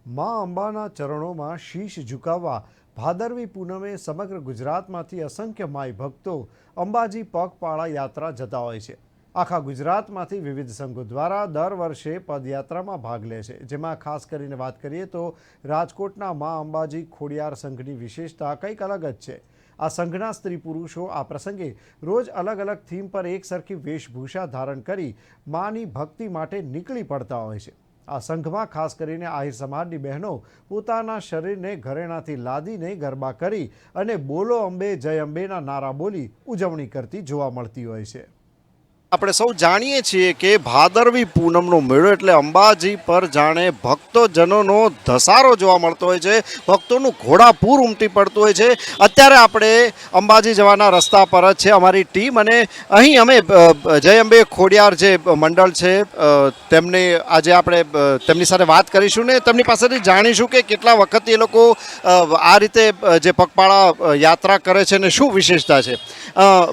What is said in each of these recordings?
માં અંબાના ચરણોમાં શીશ ઝુકાવવા ભાદરવી પૂનમે સમગ્ર ગુજરાતમાંથી અસંખ્ય માઈ ભક્તો અંબાજી પગપાળા યાત્રા જતા હોય છે। આખા ગુજરાતમાંથી વિવિધ સંઘો દ્વારા દર વર્ષે પદયાત્રામાં ભાગ લે છે, જેમાં ખાસ કરીને વાત કરીએ તો રાજકોટના માં અંબાજી ખોડિયાર સંઘની વિશેષતા કંઈક અલગ જ છે। આ સંઘના સ્ત્રી પુરુષો આ પ્રસંગે રોજ અલગ અલગ થીમ પર એક સરખી વેશભૂષા ધારણ કરી માની ભક્તિ માટે નીકળી પડતા હોય છે। આ સંઘમાં ખાસ કરીને આહિર સમાજની બહેનો પોતાના શરીરને ઘરેણાથી લાદીને ગરબા કરી અને બોલો અંબે જય અંબેના નારા બોલી ઉજવણી કરતી જોવા મળતી હોય છે। આપણે સૌ જાણીએ છીએ કે ભાદરવી પૂનમનો મેળો એટલે અંબાજી પર જાણે ભક્તોજનોનો ધસારો જોવા મળતો હોય છે, ભક્તોનું ઘોડાપૂર ઉમટી પડતું હોય છે। અત્યારે આપણે અંબાજી જવાના રસ્તા પર જ છે અમારી ટીમ, અને અહીં અમે જય અંબે ખોડિયાર જે મંડળ છે તેમને આજે આપણે તેમની સાથે વાત કરીશું ને તેમની પાસેથી જાણીશું કે કેટલા વખત એ લોકો આ રીતે જે પગપાળા યાત્રા કરે છે ને શું વિશેષતા છે।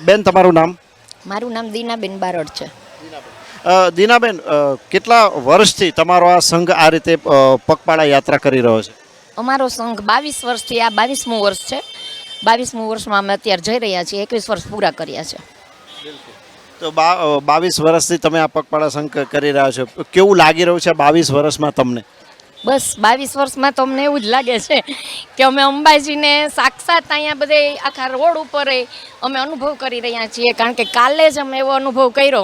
બેન, તમારું નામ? મારું નામ દીનાબેન બારોટ છે। દીનાબેન, કેટલા વર્ષથી તમારો આ સંઘ આ રીતે પગપાળા યાત્રા કરી રહ્યો છે? અમારો સંઘ 22 વર્ષથી, આ 22મું વર્ષ છે। 22મું વર્ષમાં અમે અત્યારે જઈ રહ્યા છીએ, 21 વર્ષ પૂરા કર્યા છે। તો 22 વર્ષથી તમે આ પગપાળા સંઘ કરી રહ્યા છો, કેવું લાગી રહ્યું છે 22 વર્ષમાં તમને? બસ 22 વર્ષમાં તો અમને એવું જ લાગે છે કે અમે અંબાજીને સાક્ષાત અહીંયા બધે આખા રોડ ઉપર અમે અનુભવ કરી રહ્યા છીએ, કારણ કે કાલે જ અમે એવો અનુભવ કર્યો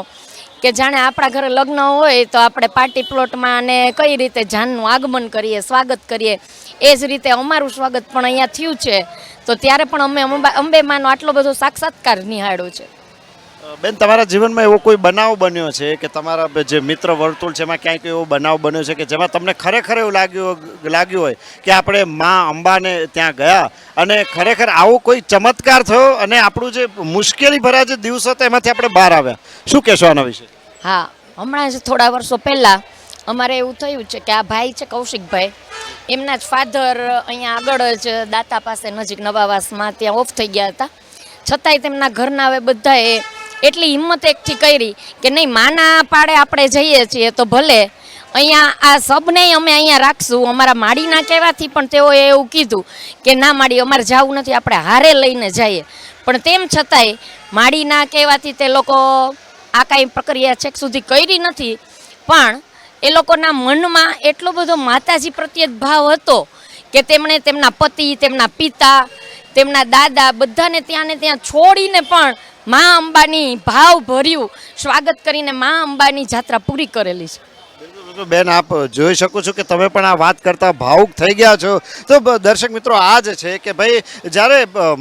કે જાણે આપણા ઘરે લગ્ન હોય તો આપણે પાર્ટી પ્લોટમાં અને કઈ રીતે જાનનું આગમન કરીએ, સ્વાગત કરીએ, એ જ રીતે અમારું સ્વાગત પણ અહીંયા થયું છે। તો ત્યારે પણ અમે અંબેમાનો આટલો બધો સાક્ષાત્કાર નિહાળ્યો છે। બેન, તમારા જીવનમાં એવો કોઈ બનાવ બન્યો છે કે તમારા જે મિત્ર વર્તુળ છે એમાં ક્યાંક એવો બનાવ બન્યો છે કે જેમાં તમને ખરેખર એવું લાગ્યું હોય કે આપણે માં અંબાને ત્યાં ગયા અને ખરેખર આવો કોઈ ચમત્કાર થયો અને આપણું જે મુશ્કેલી ભર્યા જે દિવસો હતા એમાંથી આપણે બહાર આવ્યા? શું કહેશો આના વિશે? હા, હમણાં જ થોડા વર્ષો પહેલાં અમારે એવું થયું છે કે આ ભાઈ છે કૌશિકભાઈ, એમના જ ફાધર અહીંયા આગળ જ દાતા પાસે નજીક નવાવાસમાં ત્યાં ઓફ થઈ ગયા હતા, છતાંય તેમના ઘરના હવે બધાએ એટલી હિંમત એકઠી કરી કે નહીં, માના પાડે આપણે જઈએ છીએ તો ભલે અહીંયા આ સબને અમે અહીંયા રાખશું। અમારા માડીના કહેવાથી પણ તેઓએ એવું કીધું કે ના માડી, અમારે જવું નથી, આપણે હારે લઈને જઈએ। પણ તેમ છતાંય માડીના કહેવાથી તે લોકો આ કાંઈ પ્રક્રિયા છેક સુધી કરી નથી, પણ એ લોકોના મનમાં એટલો બધો માતાજી પ્રત્યે ભાવ હતો કે તેમણે તેમના પતિ, તેમના પિતા, તેમના દાદા બધાને ત્યાં ને ત્યાં છોડીને પણ મા અંબાની ભાવ ભર્યું સ્વાગત કરીને મા અંબાની જાત્રા પૂરી કરેલી છે। બેન, આપ જોઈ શકો છો કે તમે પણ આ વાત કરતા ભાવુક થઈ ગયા છો। તો દર્શક મિત્રો, આ જ છે કે ભાઈ જ્યારે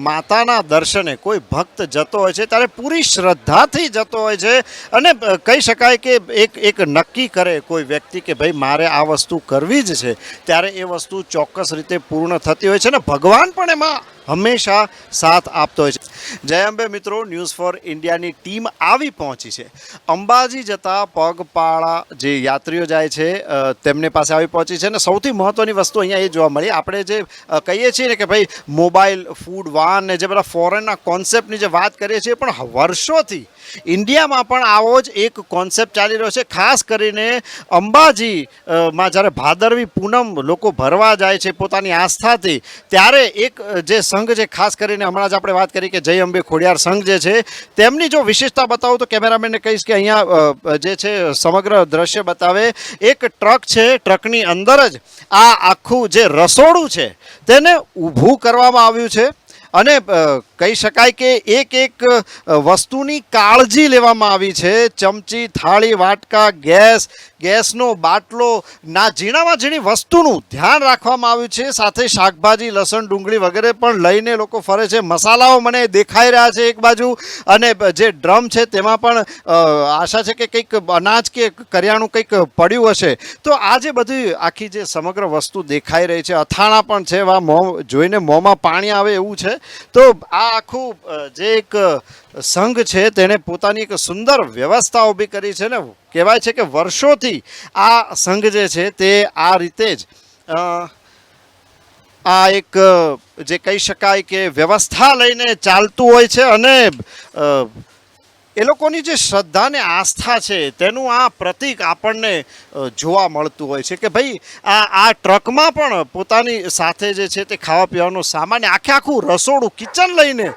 માતાના દર્શને કોઈ ભક્ત જતો હોય છે ત્યારે પૂરી શ્રદ્ધાથી જતો હોય છે, અને કહી શકાય કે એક નક્કી કરે કોઈ વ્યક્તિ કે ભાઈ મારે આ વસ્તુ કરવી જ છે, ત્યારે એ વસ્તુ ચોક્કસ રીતે પૂર્ણ થતી હોય છે ને ભગવાન પણ એમાં હંમેશા સાથ આપતો હોય છે। જય અંબે મિત્રો, ન્યૂઝ ફોર ઇન્ડિયાની ટીમ આવી પહોંચી છે અંબાજી જતા પગપાળા જે યાત્રીઓ જાય છે તેમને પાસે આવી પહોંચી છે, અને સૌથી મહત્ત્વની વસ્તુ અહીંયા એ જોવા મળી, આપણે જે કહીએ છીએ ને કે ભાઈ મોબાઈલ, ફૂડ, વાન ને જે બધા ફોરેનના કોન્સેપ્ટની જે વાત કરીએ છીએ, પણ વર્ષોથી ઇન્ડિયામાં પણ આવો જ એક કોન્સેપ્ટ ચાલી રહ્યો છે। ખાસ કરીને અંબાજીમાં જ્યારે ભાદરવી પૂનમ લોકો ભરવા જાય છે પોતાની આસ્થાથી, ત્યારે એક જે સંઘ છે, ખાસ કરીને હમણાં જ આપણે વાત કરી કે જય અંબે ખોડિયાર સંઘ જે છે તેમની જો વિશેષતા બતાવું તો કેમેરામેનને કહીશ કે અહીંયા જે છે સમગ્ર દ્રશ્ય બતાવે, એક ટ્રક છે, ટ્રકની અંદર જ આ આખું જે રસોડું છે તેને ઊભું કરવામાં આવ્યું છે, અને કહી શકાય કે એક વસ્તુની કાળજી લેવામાં આવી છે। ચમચી, થાળી, વાટકા, ગેસનો બાટલો, ના ઝીણામાં ઝીણી વસ્તુનું ધ્યાન રાખવામાં આવ્યું છે। સાથે શાકભાજી, લસણ, ડુંગળી વગેરે પણ લઈને લોકો ફરે છે। મસાલાઓ મને દેખાઈ રહ્યા છે એક બાજુ, અને જે ડ્રમ છે તેમાં પણ આશા છે કે કંઈક અનાજ કે કરિયાણું કંઈક પડ્યું હશે। તો આ જે બધી આખી જે સમગ્ર વસ્તુ દેખાઈ રહી છે, અથાણા પણ છે, જોઈને મોંમાં પાણી આવે એવું છે। તો આ આખું જે એક સંઘ છે તેણે પોતાની એક સુંદર વ્યવસ્થા ઊભી કરી છે, ને કહેવાય છે કે વર્ષોથી આ સંઘ જે છે તે આ રીતે જ આ એક જે કહી શકાય કે વ્યવસ્થા લઈને ચાલતું હોય છે, અને એ લોકોની જે શ્રદ્ધા ને આસ્થા છે તેનું આ પ્રતીક આપણને જોવા મળતું હોય છે કે ભાઈ આ ટ્રકમાં પણ પોતાની સાથે જે છે તે ખાવા પીવાનો સામાન આખું રસોડું કિચન લઈને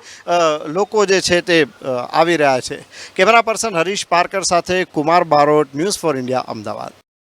લોકો જે છે તે આવી રહ્યા છે. કેમેરા પર્સન હરીશ પારકર સાથે Kumar Barot, news for India, Ahmedabad.